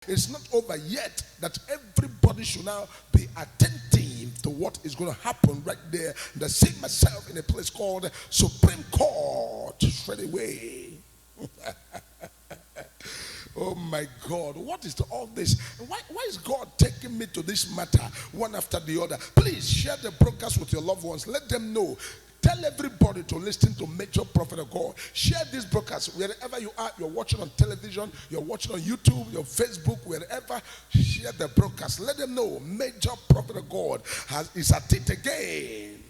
It's not over yet, that everybody should now be attentive to what is going to happen right there. And I see myself in a place called Supreme Court straight away. Oh my God, what is all this? Why is God taking me to this matter one after the other? Please share the broadcast with your loved ones. Let them know. Tell everybody to listen to Major Prophet of God. Share this broadcast wherever you are. You're watching on television, you're watching on YouTube, your Facebook, wherever. Share the broadcast. Let them know Major Prophet of God is at it again.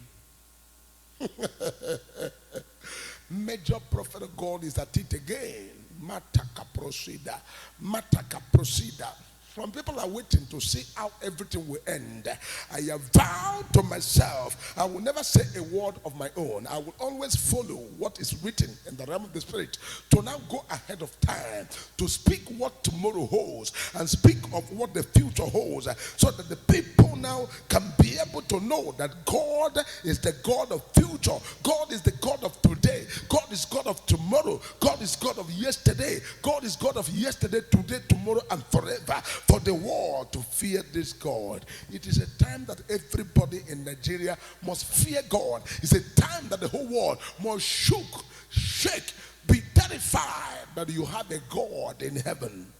Major Prophet of God is at it again. Mataka proceda. Mataka proceda. Some people are waiting to see how everything will end. I have vowed to myself, I will never say a word of my own. I will always follow what is written in the realm of the Spirit, to now go ahead of time, to speak what tomorrow holds, and speak of what the future holds, so that the people now can be able to know that God is the God of future. God is the God of today. God is God of tomorrow. God is God of yesterday. God is God of yesterday, today, tomorrow, and forever. For the world to fear this God. It is a time that everybody in Nigeria must fear God. It's a time that the whole world must shake, be terrified that you have a God in heaven.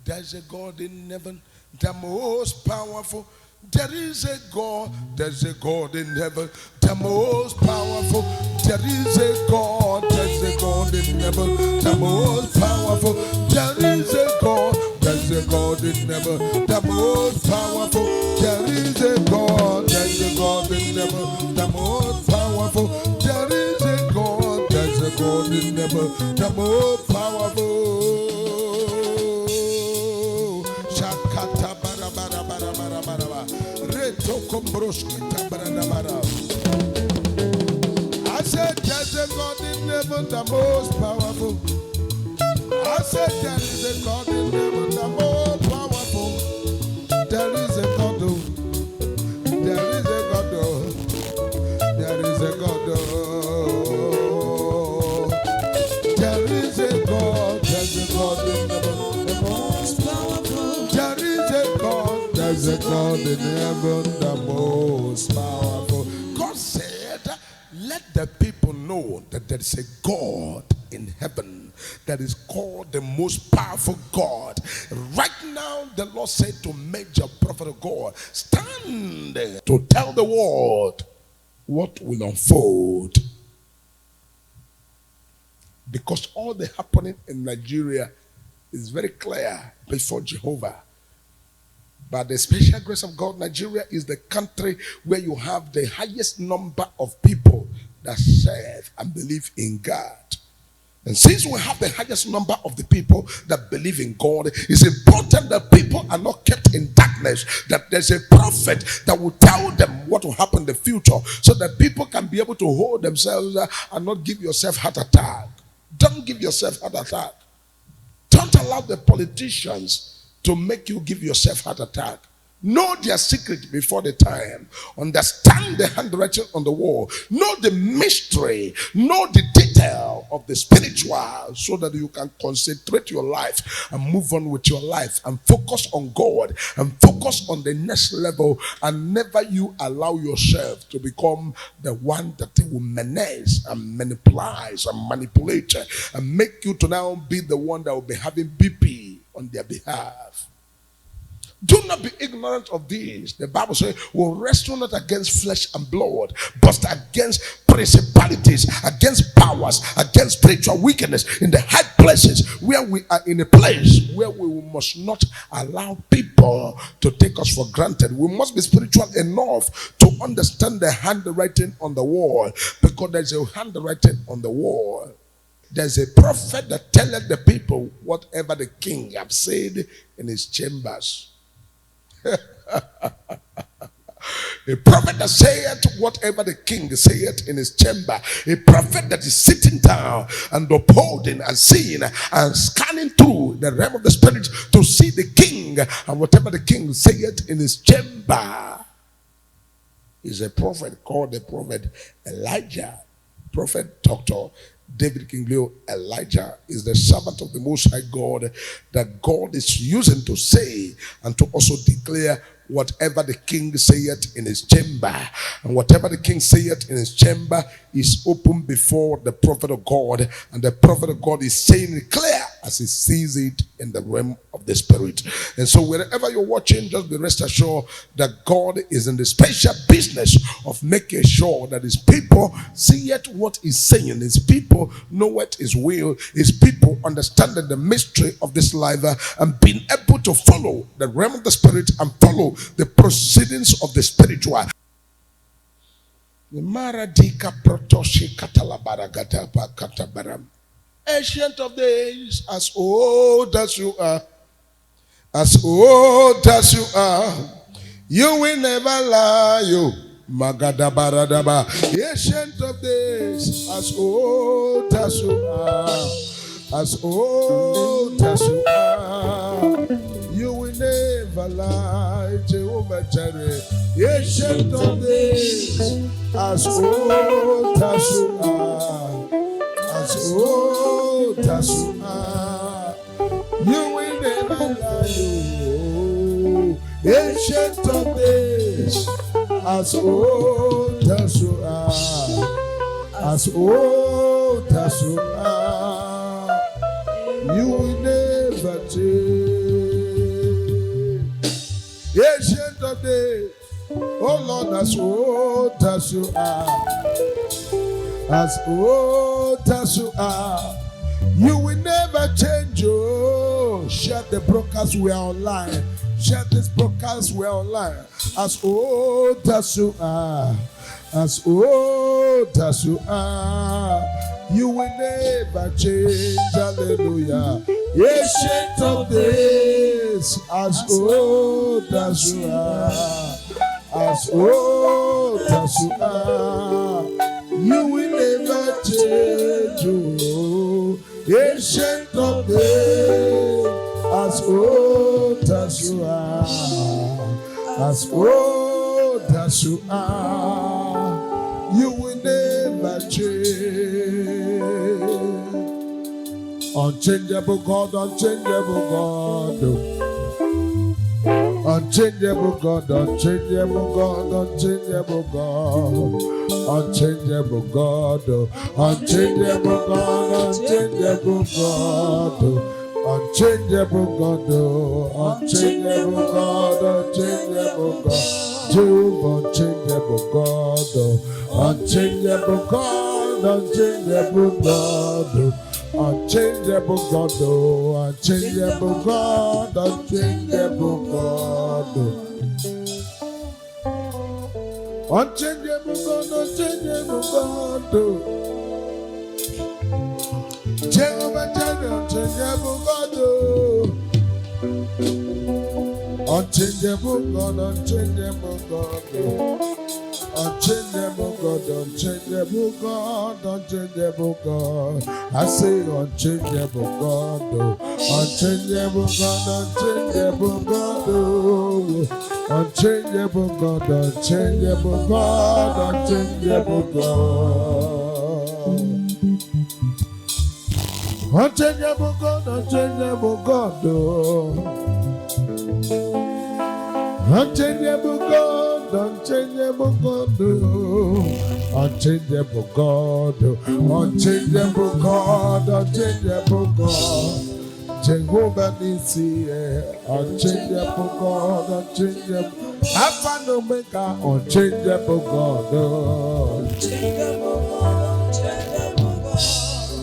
There's a God in heaven, the most powerful. There is a God, there's a God in heaven, the most powerful. There is a God, there's a God in heaven, the most powerful. There is a God, there's a God in heaven, the most powerful. There is a God, there's a God in heaven, the most powerful. There is a God, there's a God in heaven, the most powerful. Shakata bara bara bara bara bara. Reto kombroski tabarana bara. I said there's a God in heaven, the most powerful. I said there is a God in heaven, the most powerful. There is a God, there is a God, there is a God, there is a God, there's a God in heaven, the most powerful. There is a God, there's a God in heaven, the most powerful. God said, let the people know that there is a God in heaven that is called the most powerful God. Right now, the Lord said to Major Prophet of God, stand to tell the world what will unfold. Because all the happening in Nigeria is very clear before Jehovah. By the special grace of God, Nigeria is the country where you have the highest number of people that serve and believe in God. And since we have the highest number of the people that believe in God, it's important that people are not kept in darkness, that there's a prophet that will tell them what will happen in the future, so that people can be able to hold themselves and not give yourself heart attack. Don't give yourself heart attack. Don't allow the politicians to make you give yourself heart attack. Know their secret before the time. Understand the handwriting on the wall. Know the mystery. Know the detail of the spiritual, so that you can concentrate your life and move on with your life and focus on God and focus on the next level, and never you allow yourself to become the one that will menace and manipulate and make you to now be the one that will be having BP on their behalf. Do not be ignorant of this. The Bible says, we wrestle not against flesh and blood, but against principalities, against powers, against spiritual wickedness in the high places, where we are in a place where we must not allow people to take us for granted. We must be spiritual enough to understand the handwriting on the wall, because there's a handwriting on the wall. There's a prophet that telleth the people whatever the king have said in his chambers. A prophet that saith whatever the king saith in his chamber. A prophet that is sitting down and upholding and seeing and scanning through the realm of the spirit to see the king and whatever the king saith in his chamber. Is a prophet called the prophet Elijah. Prophet Dr. David King Leo, Elijah is the servant of the Most High God that God is using to say and to also declare whatever the king saith in his chamber. And whatever the king saith in his chamber is open before the prophet of God. And the prophet of God is saying it clear as he sees it in the realm of the spirit. And so wherever you're watching, just be rest assured that God is in the special business of making sure that his people see it what he's saying. His people know what his will. His people understanding the mystery of this life and being able to follow the realm of the spirit and follow the proceedings of the spiritual. Ancient of days, as old as you are, as old as you are, you will never lie, you Magadabaradaba. Ancient of days, as old as you are, as old as you are, you will never lie, Jehovah Jireh. Ancient of days, as old as you are, as old as you are, you will never lie. Ancient of days, as old as you are, as old as you are, you will never change. Ancient of days, oh Lord, as old as you are, as old as you are, you will never change. Oh, share the broadcast, we are online. Share this broadcast, we are online. As old as you are, as old as you are, you will never change. Hallelujah. Ancient of days, as old as you are, as old as you are, you will never change. Oh, ancient of days, as old as you are, as old as you are, you will never change. Unchangeable God, unchangeable God. Unchangeable God, unchangeable God, unchangeable God, unchangeable God, unchangeable God, unchangeable God, unchangeable God, unchangeable God, unchangeable God, Jehovah, unchangeable God, unchangeable God, unchangeable God. Unchangeable God, oh, unchangeable God, unchangeable God. Unchangeable God, unchangeable God. Jehovah Jireh, unchangeable God. Unchangeable God, unchangeable God. Unchangeable God, unchangeable God, unchangeable God. I say unchangeable God, unchangeable God, unchangeable God, unchangeable God, unchangeable God, unchangeable God. Unchangeable God, unchangeable God, unchangeable God, unchangeable God, unchangeable God, unchangeable God, unchangeable God, Jehovah Nissi, unchangeable God, unchangeable, Alpha and Omega, unchangeable God, unchangeable God, unchangeable God,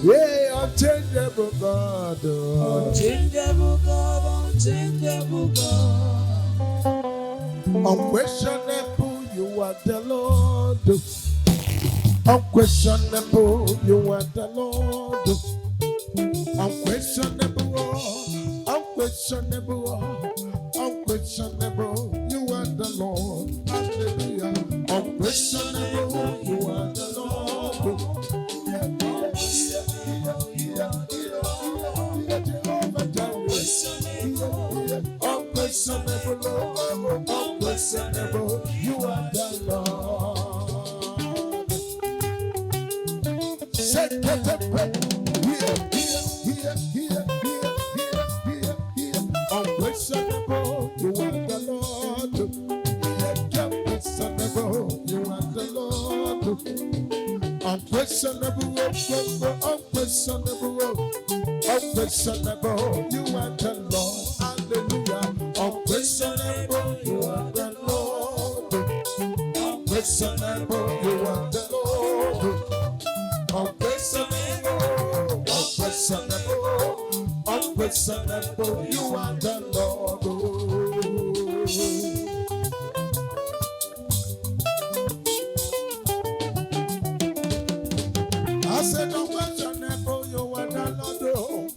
yeah, unchangeable God, unchangeable God, unchangeable God. Unquestionable, you are the Lord. Unquestionable, you are the Lord. Unquestionable, unquestionable, unquestionable, you are the Lord. Hallelujah. Unquestionable, you are the Lord. Unquestionable, Lord. Unquestionable, you are the Lord. unquestionable, unquestionable, unquestionable, you are the Lord. Hallelujah. Unquestionable, you are the Lord. Unquestionable, you are the Lord. Unquestionable, unquestionable, unquestionable, you are the Lord. I said, unquestionable, you are the Lord.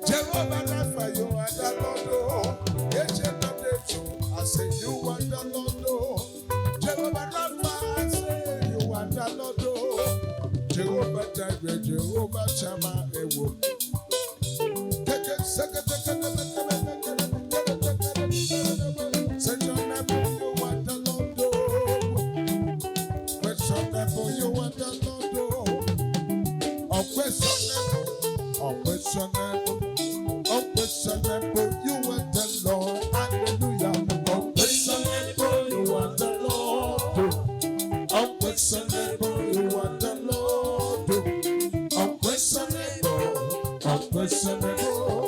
Jehovah Rapha, you are the Lord. Ancient of days, I say, you are the Lord. Jehovah Rapha, I say, you are the Lord. Jehovah Jireh, Jehovah Shammah, Ewo. Say your name, you are the Lord. Questionable, you are the Lord. Unquestionable, unquestionable, unquestionable, you are the Lord. Hallelujah. Unquestionable, you are the Lord. Unquestionable, you are the Lord. Unquestionable, unquestionable,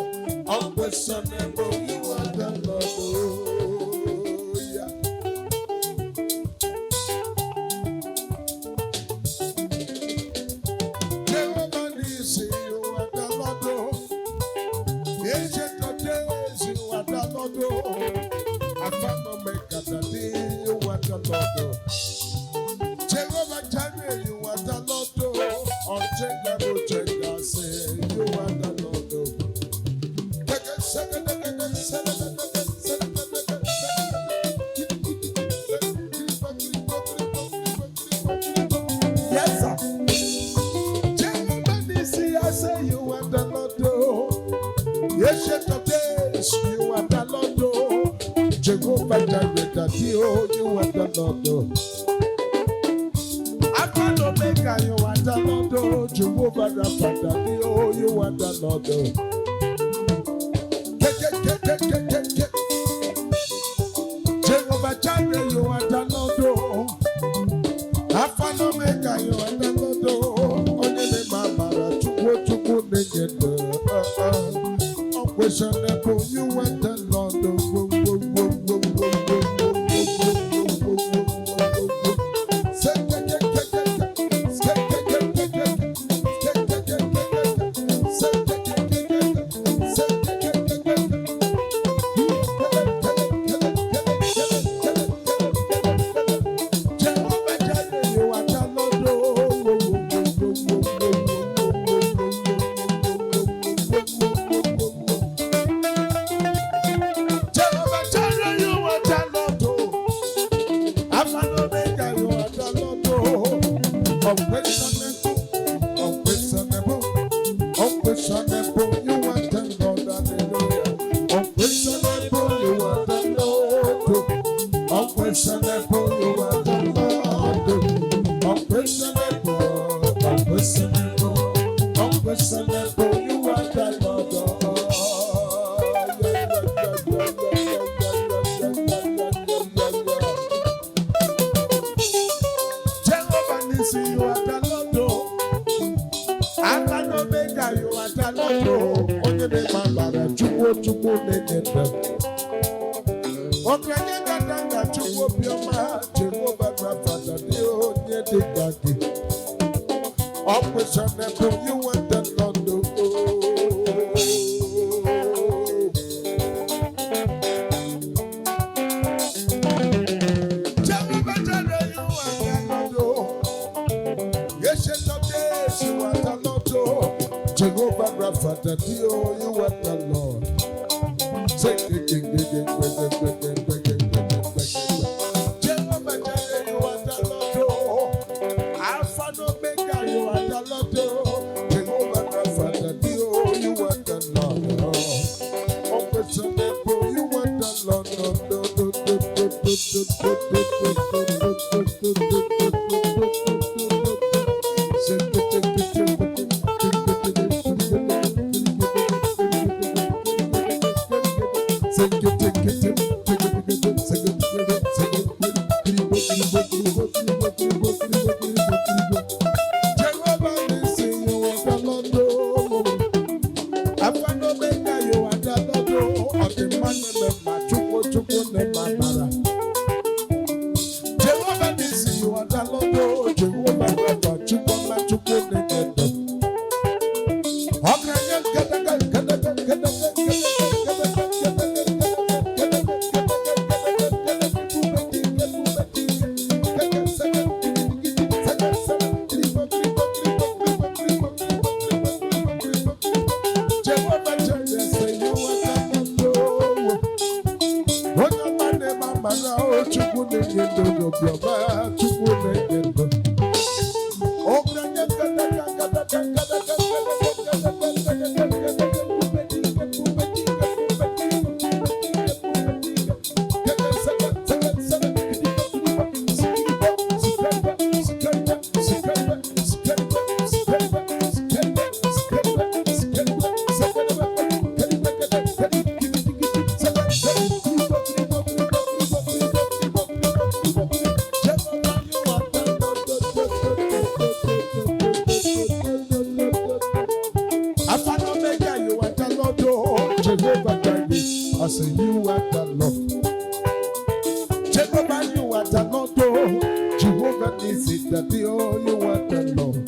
unquestionable, you are the Lord. Oh, yeah. Jehovah Nissi, you are the Lord. Ancient of days, you are the Lord. Alpha and Omega, the day, you are the Lord. Jehovah Jireh, you are the Lord. Unchangeable, change, say, you are the Lord. Yes, sir. Jehovah Nissi, I say, you are the Lord. Ancient of days, you are the Lord. Jehovah Jireh, the day, you are the Lord. Alpha and Omega, you are the Lord. Jehovah Rapha, you are the Lord. Jehovah Jireh, you are the Lord. Alpha and Omega, you are the Lord. Only the Mamara, Chukwu Negende. Unquestionable, you are the Lord. Unquestionable, unquestionable, you are the Lord. Hallelujah. Unquestionable, you are the Lord. Unquestionable, you are the Lord. Unquestionable, unquestionable, unquestionable, you are the Lord. Jehovah Nissi, you are the Lord. Alpha and Omega, you are the Lord. Onye de mabara, Chukwu Negende. Okenye gadanga, Chukwu Bioma, Jehovah Rapha, the onye de gadi. Unquestionable, you are the Lord. Jehovah Jireh, you are the Lord. Ancient of days, you are the Lord. Jehovah Rapha, the you are the Lord. Say Jehovah Jireh, you are the Lord. Alpha and Omega, you are the Lord. Jehovah Rapha, the you are the Lord. Unquestionable, you are the Lord. Jehovah Nisi, you are the Lord. Jehovah Rapha, Chukwu Chukwu Negendo. I say you are the Lord. Jehovah, you are the Lord. Jehovah is it that you are the Lord.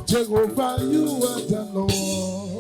Jehovah, you are the Lord.